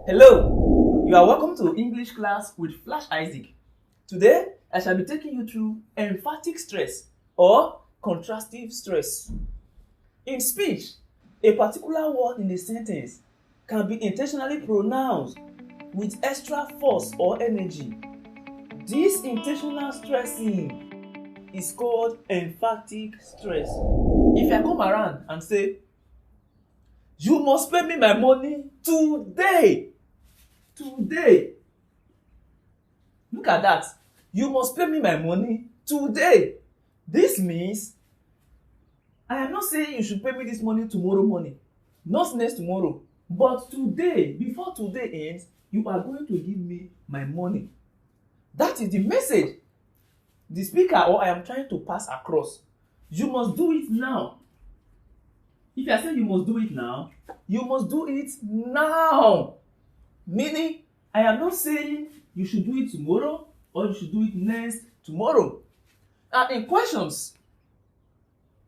Hello, you are welcome to English class with Flash Isaac. Today, I shall be taking you through emphatic stress or contrastive stress. In speech, a particular word in a sentence can be intentionally pronounced with extra force or energy. This intentional stressing is called emphatic stress. If I come around and say, "You must pay me my money today," look at that. You must pay me my money today. This means I am not saying you should pay me this money tomorrow morning, not next tomorrow, but today, before today ends, you are going to give me my money. That is the message the speaker or I am trying to pass across. You must do it now. If I say you must do it now, you must do it now. Meaning, I am not saying you should do it tomorrow or you should do it next tomorrow. And in questions,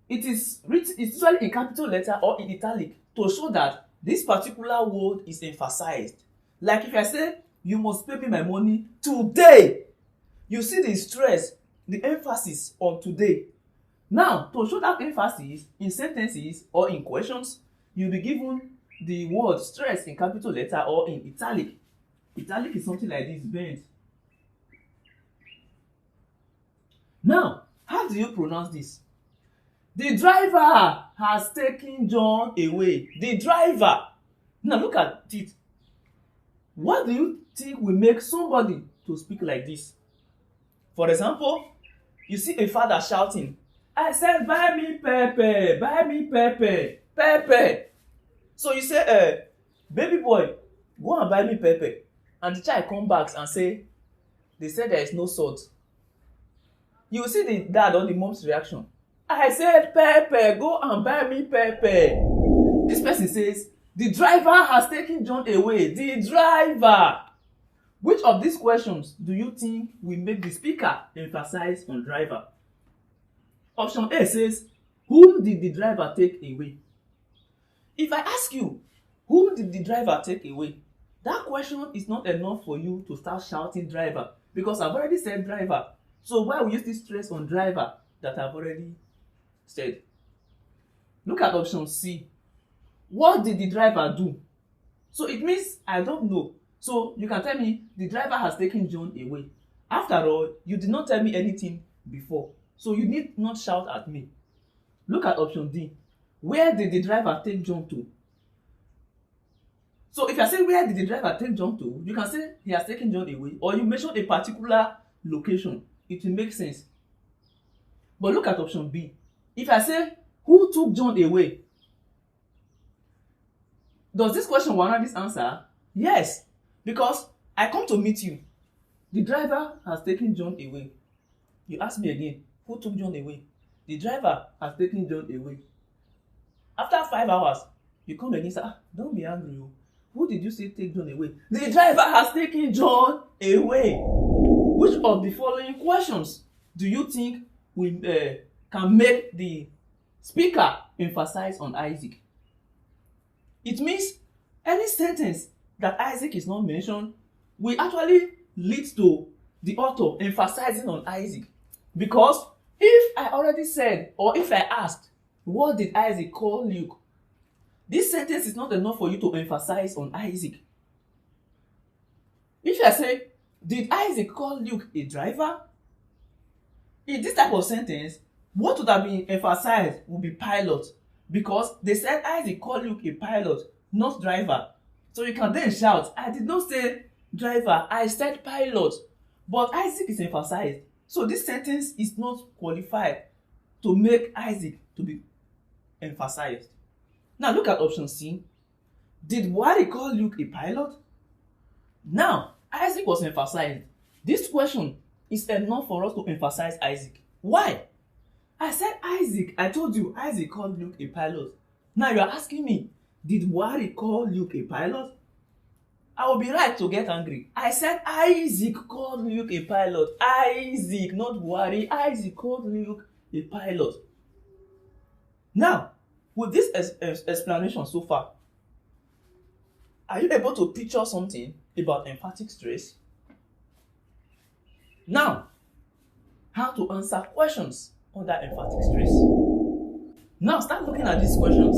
it is usually in capital letter or in italic to show that this particular word is emphasized. Like if I say, "You must pay me my money today," you see the stress, the emphasis on today. Now, to show that emphasis in sentences or in questions, you'll be given the word stress in capital letter or in italic. Italic is something like this, bent. Now, how do you pronounce this? The driver has taken John away. The driver. Now look at it. What do you think will make somebody to speak like this? For example, you see a father shouting, "I said, buy me pepper, buy me pepper, pepper." So you say, "Baby boy, go and buy me pepper." And the child come back and say, "They said there is no salt." You will see the dad or the mom's reaction. "I said pepper, go and buy me pepper." This person says, "The driver has taken John away." The driver. Which of these questions do you think will make the speaker emphasize on driver? Option A says, "Whom did the driver take away?" If I ask you, "Whom did the driver take away?" that question is not enough for you to start shouting driver, because I've already said driver. So why will you still stress on driver that I've already said? Look at option C. What did the driver do? So it means I don't know. So you can tell me the driver has taken John away. After all, you did not tell me anything before, so you need not shout at me. Look at option D. Where did the driver take John to? So if I say where did the driver take John to, you can say he has taken John away, or you mention a particular location. It will make sense. But look at option B. If I say who took John away, does this question warrant this answer? Yes, because I come to meet you. The driver has taken John away. You ask me again, who took John away? The driver has taken John away. After 5 hours, you come again and say, "Don't be angry. Who did you say take John away?" The driver has taken John away. Which of the following questions do you think will can make the speaker emphasize on Isaac? It means any sentence that Isaac is not mentioned will actually lead to the author emphasizing on Isaac. Because if I already said, or if I asked, "What did Isaac call Luke?" this sentence is not enough for you to emphasize on Isaac. If I say, "Did Isaac call Luke a driver?" in this type of sentence, what would have been emphasized would be pilot, because they said Isaac called Luke a pilot, not driver. So you can then shout, "I did not say driver, I said pilot." But Isaac is emphasized. So this sentence is not qualified to make Isaac to be emphasized. Now look at option C. Did Buhari call Luke a pilot? Now, Isaac was emphasized. This question is enough for us to emphasize Isaac. Why? I said Isaac. I told you Isaac called Luke a pilot. Now you are asking me, did Buhari call Luke a pilot? I will be right to get angry. I said Isaac called Luke a pilot. Isaac, not Buhari. Isaac called Luke a pilot. Now, with this explanation so far, Are you able to picture something about emphatic stress? Now, how to answer questions under emphatic stress. Now, start looking at these questions.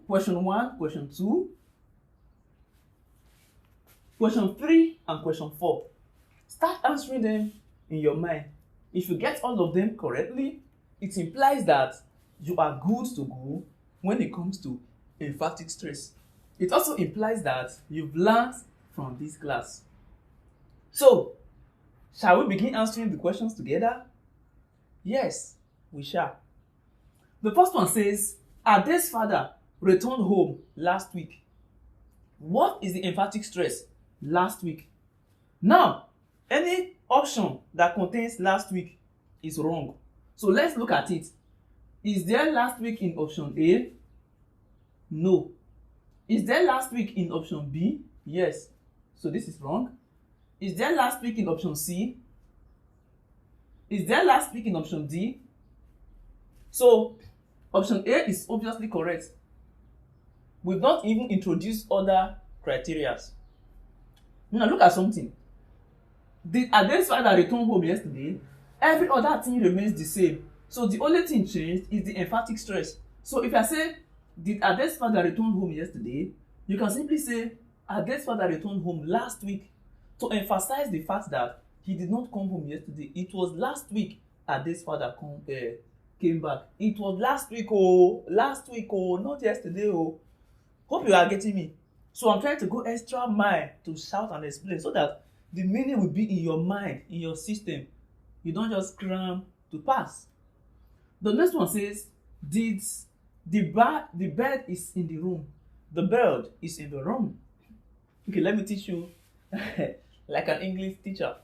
Question 1, question 2, question 3, and question 4. Start answering them in your mind. If you get all of them correctly, it implies that you are good to go when it comes to emphatic stress. It also implies that you've learned from this class. So, shall we begin answering the questions together? Yes, we shall. The first one says, Ade's father returned home last week. What is the emphatic stress last week? Now, any option that contains last week is wrong. So let's look at it. Is there last week in option A? No. Is there last week in option B? Yes. So this is wrong. Is there last week in option C? Is there last week in option D? So option A is obviously correct. We've not even introduced other criteria. Now look at something. Did Ade's father return home yesterday? Every other thing remains the same. So the only thing changed is the emphatic stress. So if I say, did Ade's father return home yesterday? You can simply say, Ade's father returned home last week, to emphasize the fact that he did not come home yesterday. It was last week Ade's father came back. It was last week, not yesterday. Hope you are getting me. So I'm trying to go extra mile to shout and explain so that the meaning will be in your mind, in your system. You don't just cram to pass. The next one says, did the bird is in the room. The bird is in the room. Okay, let me teach you like an English teacher.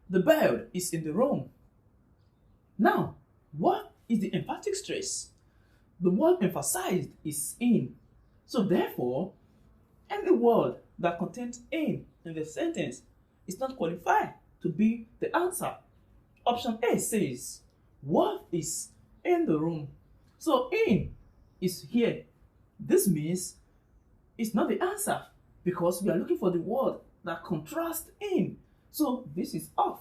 The bird is in the room. Now, what is the emphatic stress? The word emphasized is in. So therefore, any word that contains in the sentence is not qualified to be the answer. Option A says, what is in the room? So in is here. This means it's not the answer because we are looking for the word that contrasts in. So this is off.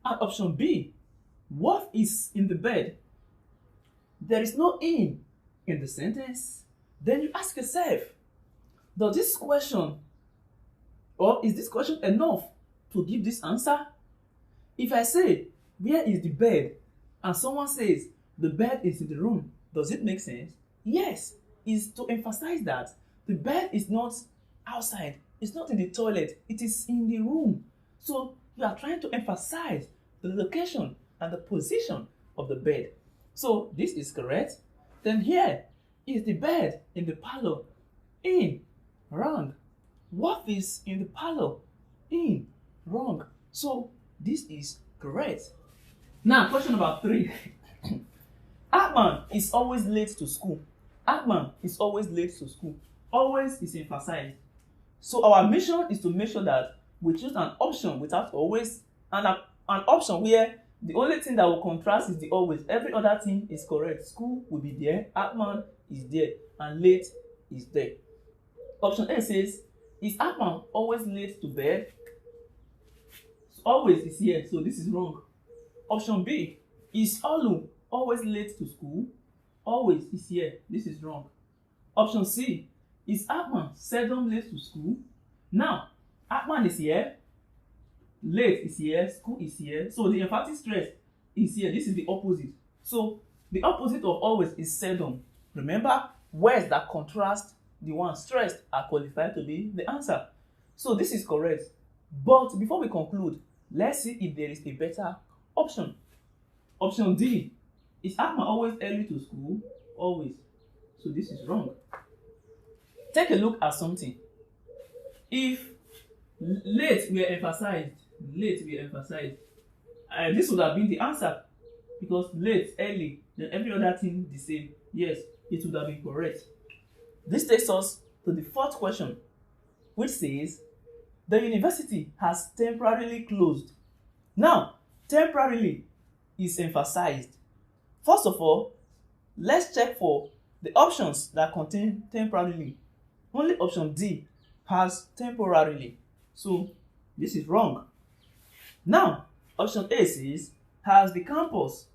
And option B, what is in the bed? There is no in the sentence. Then you ask yourself, does this question, or is this question enough to give this answer? If I say, where is the bed? And someone says, the bed is in the room. Does it make sense? Yes. It's to emphasize that the bed is not outside. It's not in the toilet. It is in the room. So you are trying to emphasize the location and the position of the bed. So this is correct. Then here is the bed in the parlor. In. Wrong. What is in the parlor? In. Wrong. So this is correct. Now, question number 3. Atman is always late to school. Atman is always late to school. Always is emphasized. So our mission is to make sure that we choose an option without always, and an option where the only thing that will contrast is the always. Every other thing is correct. School will be there, Atman is there, and late is there. Option A says, is Atman always late to bed? Always is here, so this is wrong. Option B, is Olu always late to school? Always is here, this is wrong. Option C, is Atman seldom late to school? Now, Atman is here, late is here, school is here, so the emphatic stress is here. This is the opposite. So the opposite of always is seldom. Remember, words that contrast the one stressed are qualified to be the answer. So this is correct. But before we conclude, let's see if there is a better option. Option D, is Atman always early to school? Always. So this is wrong. Take a look at something. If late were emphasized, this would have been the answer, because late, early, then every other thing the same. Yes, it would have been correct. This takes us to the fourth question, which says, the university has temporarily closed. Now, temporarily is emphasized. First of all, let's check for the options that contain temporarily. Only option D has temporarily. So this is wrong. Now, option A says, has the campus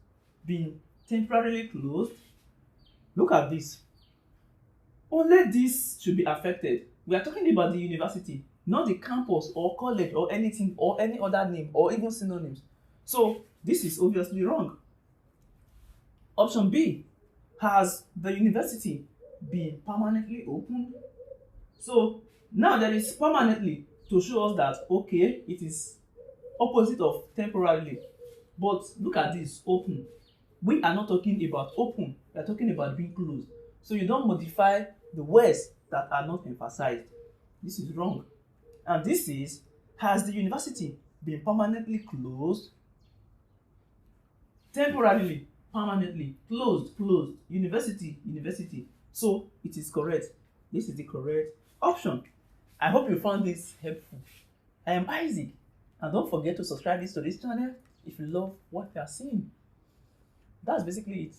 been temporarily closed? Look at this. Only this should be affected. We are talking about the university, not the campus or college or anything or any other name or even synonyms. So this is obviously wrong. Option B, has the university been permanently opened? So now there is permanently to show us that okay, it is opposite of temporarily. But look at this, open. We are not talking about open, we are talking about being closed. So you don't modify the words that are not emphasized. This is wrong. And this is, has the university been permanently closed? Temporarily, permanently, closed, closed, university, university. So it is correct. This is the correct option. I hope you found this helpful. I am Isaac, and don't forget to subscribe to this channel if you love what you are seeing. That's basically it.